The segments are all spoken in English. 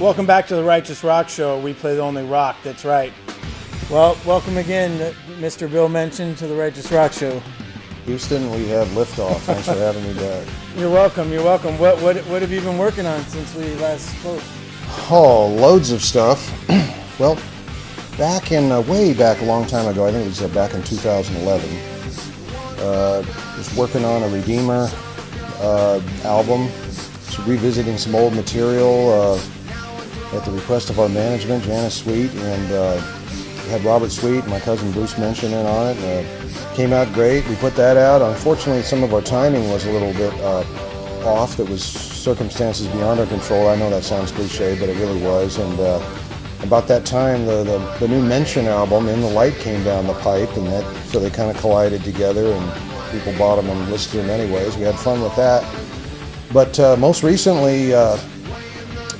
Welcome back to the Righteous Rock Show. We play the only rock, that's right. Well, welcome again, Mr. Bill Menchen, to the Righteous Rock Show. Houston, we have liftoff. Thanks for having me back. You're welcome, you're welcome. What have you been working on since we last spoke? Oh, loads of stuff. Well, way back a long time ago, I think it was back in 2011, was working on a Redeemer album, just revisiting some old material at the request of our management, Janice Sweet, and we had Robert Sweet and my cousin Bruce Menchen in on it. Came out great. We put that out. Unfortunately, some of our timing was a little bit off. That was circumstances beyond our control. I know that sounds cliche, but it really was. And about that time, the new Menchen album, In the Light, came down the pipe, and so they kind of collided together, and people bought them and listened to them anyways. We had fun with that. But most recently,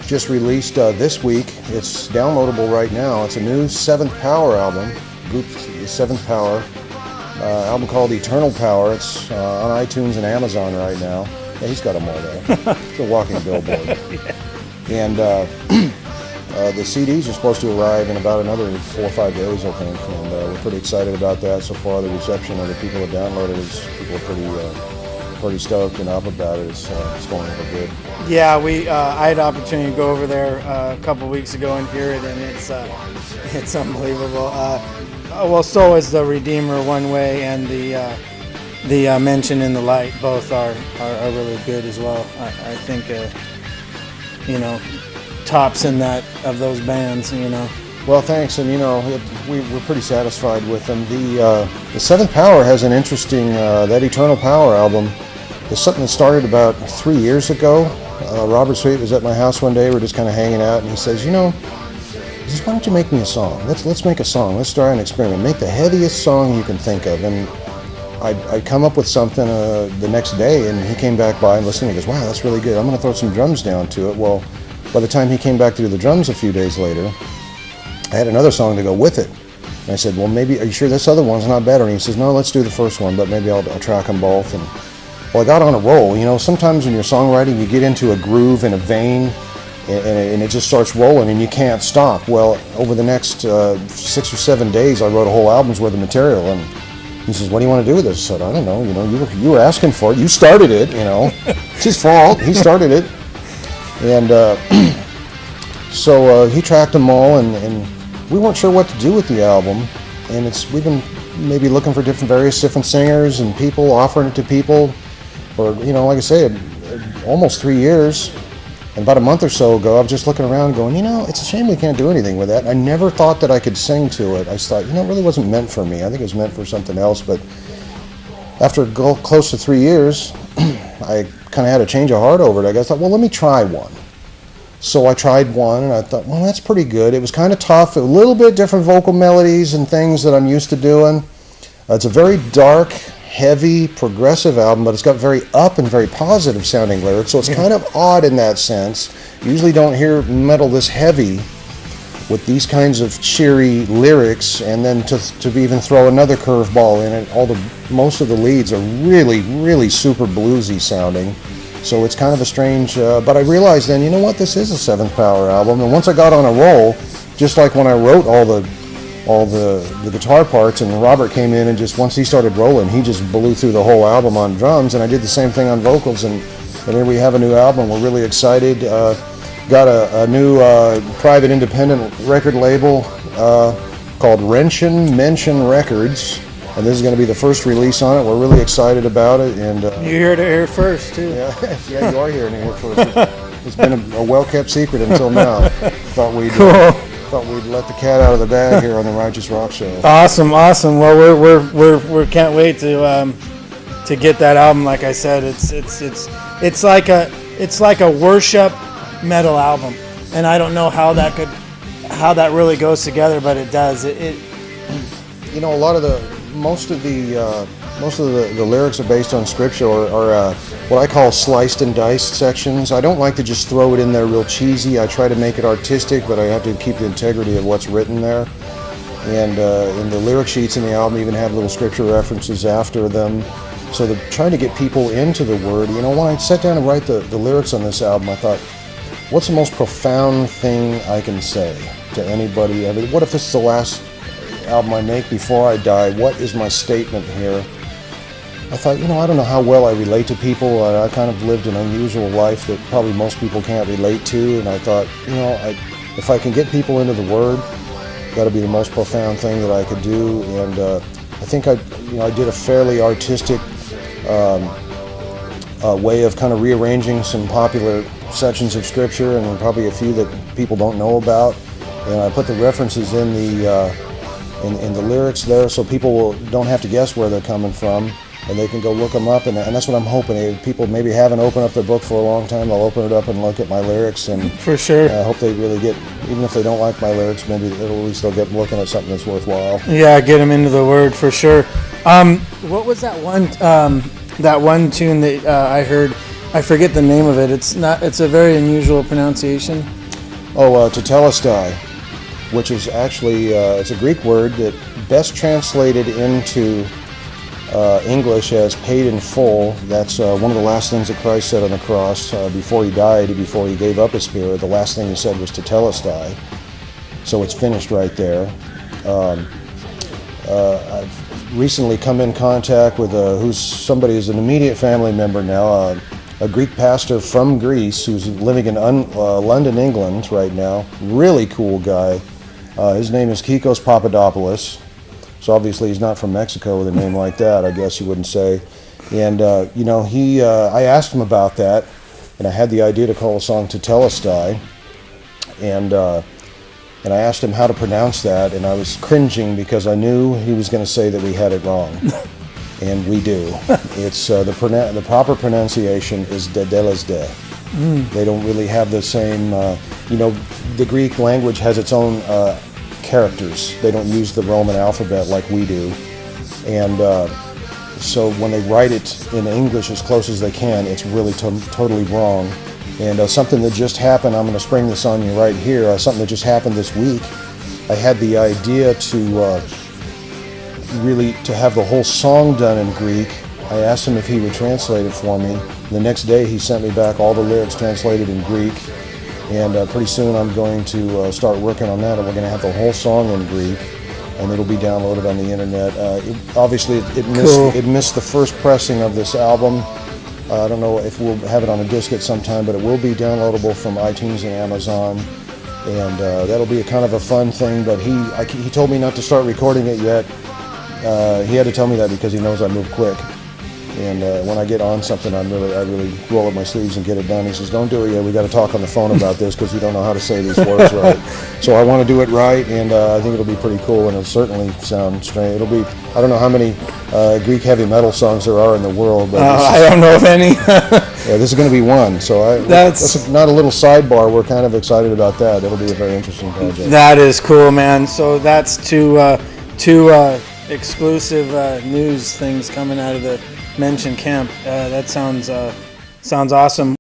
just released this week. It's downloadable right now. It's a new Seventh Power album, group Seventh Power, album called Eternal Power. It's on iTunes and Amazon right now. Yeah, he's got them all there. It's a walking billboard. And the CDs are supposed to arrive in about another 4 or 5 days, I think, and we're pretty excited about that. So far, the reception of the people that downloaded is people are pretty stoked and up about it. It's going really good. Yeah, I had the opportunity to go over there a couple weeks ago and hear it, and it's unbelievable. Well, so is the Redeemer One Way and the Mention in the Light. Both are really good as well. I think tops in that of those bands. Well, thanks, and we're pretty satisfied with them. The Seventh Power has an interesting that Eternal Power album. It's something that started about 3 years ago. Robert Sweet was at my house one day. We're just kind of hanging out, and he says, he says, "Why don't you make me a song? Let's make a song. Let's try an experiment. Make the heaviest song you can think of." And I'd come up with something the next day, and he came back by and listened. He goes, "Wow, that's really good. I'm going to throw some drums down to it." Well, by the time he came back to do the drums a few days later, I had another song to go with it. And I said, "Well, maybe, are you sure this other one's not better?" And he says, "No, let's do the first one, but maybe I'll track them both." And well, I got on a roll. Sometimes when you're songwriting, you get into a groove and a vein, and it just starts rolling, and you can't stop. Well, over the next 6 or 7 days, I wrote a whole album's worth of material. And he says, "What do you want to do with this?" I said, "I don't know. You were asking for it. You started it. It's his fault. He started it." And so he tracked them all, and we weren't sure what to do with the album. And we've been maybe looking for various different singers and people, offering it to people. For, like I say, almost 3 years. And about a month or so ago, I was just looking around going, it's a shame we can't do anything with that. I never thought that I could sing to it. I thought, it really wasn't meant for me. I think it was meant for something else. But after close to 3 years, I kind of had a change of heart over it. I thought, well, let me try one. So I tried one, and I thought, well, that's pretty good. It was kind of tough, a little bit different vocal melodies and things that I'm used to doing. It's a very dark, heavy, progressive album, but it's got very up and very positive sounding lyrics, so it's kind of odd in that sense. You usually don't hear metal this heavy with these kinds of cheery lyrics, and then to even throw another curveball in it. Most of the leads are really, really super bluesy sounding, so it's kind of a strange, but I realized then, this is a Seventh Power album, and once I got on a roll, just like when I wrote all the guitar parts, and Robert came in and just, once he started rolling, he just blew through the whole album on drums, and I did the same thing on vocals, and here we have a new album. We're really excited. Got a new private independent record label called Menchen Records, and this is going to be the first release on it. We're really excited about it. And you're here to hear first, too. Yeah, you are here to hear first. It's been a well-kept secret until now. Thought we'd let the cat out of the bag here on the Righteous Rock Show. Awesome. Well, we can't wait to get that album. Like I said, it's like a worship metal album, and I don't know how that really goes together, but it does. Most of the lyrics are based on scripture, or what I call sliced and diced sections. I don't like to just throw it in there real cheesy. I try to make it artistic, but I have to keep the integrity of what's written there. And the lyric sheets in the album even have little scripture references after them. So trying to get people into the Word. When I sat down and write the lyrics on this album, I thought, what's the most profound thing I can say to anybody? I mean, what if this is the last album I make before I die? What is my statement here? I thought, I don't know how well I relate to people. I kind of lived an unusual life that probably most people can't relate to, and I thought, if I can get people into the Word, that'll be the most profound thing that I could do. And I think I did a fairly artistic way of kind of rearranging some popular sections of Scripture, and probably a few that people don't know about. And I put the references in the lyrics there, so people don't have to guess where they're coming from, and they can go look them up. And that's what I'm hoping. If people maybe haven't opened up their book for a long time, they'll open it up and look at my lyrics. And for sure, I hope they really get, even if they don't like my lyrics, maybe at least they'll get looking at something that's worthwhile. Yeah, get them into the Word for sure. What was that one tune that I heard? I forget the name of it. It's a very unusual pronunciation. Tetelestai, which is actually it's a Greek word that best translated into English as paid in full. That's one of the last things that Christ said on the cross before he died, before he gave up his spirit. The last thing he said was tetelestai. So it's finished right there. I've recently come in contact with who's an immediate family member now, a Greek pastor from Greece who's living in London, England right now. Really cool guy. His name is Kikos Papadopoulos. So obviously he's not from Mexico with a name like that, I guess you wouldn't say. And I asked him about that, and I had the idea to call the song Tetelestai, and I asked him how to pronounce that, and I was cringing because I knew he was going to say that we had it wrong, and we do. It's the proper pronunciation is Tetelestai. They don't really have the same. The Greek language has its own characters. They don't use the Roman alphabet like we do, and so when they write it in English as close as they can, it's really totally wrong. And something that just happened, I'm going to spring this on you right here, something that just happened this week. I had the idea to have the whole song done in Greek. I asked him if he would translate it for me. The next day he sent me back all the lyrics translated in Greek. And pretty soon I'm going to start working on that, and we're going to have the whole song in Greek, and it'll be downloaded on the internet. Obviously, it missed the first pressing of this album. I don't know if we'll have it on a disc at some time, but it will be downloadable from iTunes and Amazon, and that'll be a kind of a fun thing. But he told me not to start recording it yet. He had to tell me that because he knows I move quick. And when I get on something, I really roll up my sleeves and get it done. He says, "Don't do it yet. We got to talk on the phone about this because you don't know how to say these words right." So I want to do it right, and I think it'll be pretty cool, and it'll certainly sound strange. I don't know how many Greek heavy metal songs there are in the world, but I don't know of any. Yeah, this is going to be one. So that's not a little sidebar. We're kind of excited about that. It'll be a very interesting project. That is cool, man. So that's two exclusive news things coming out of the Menchen camp. That sounds awesome.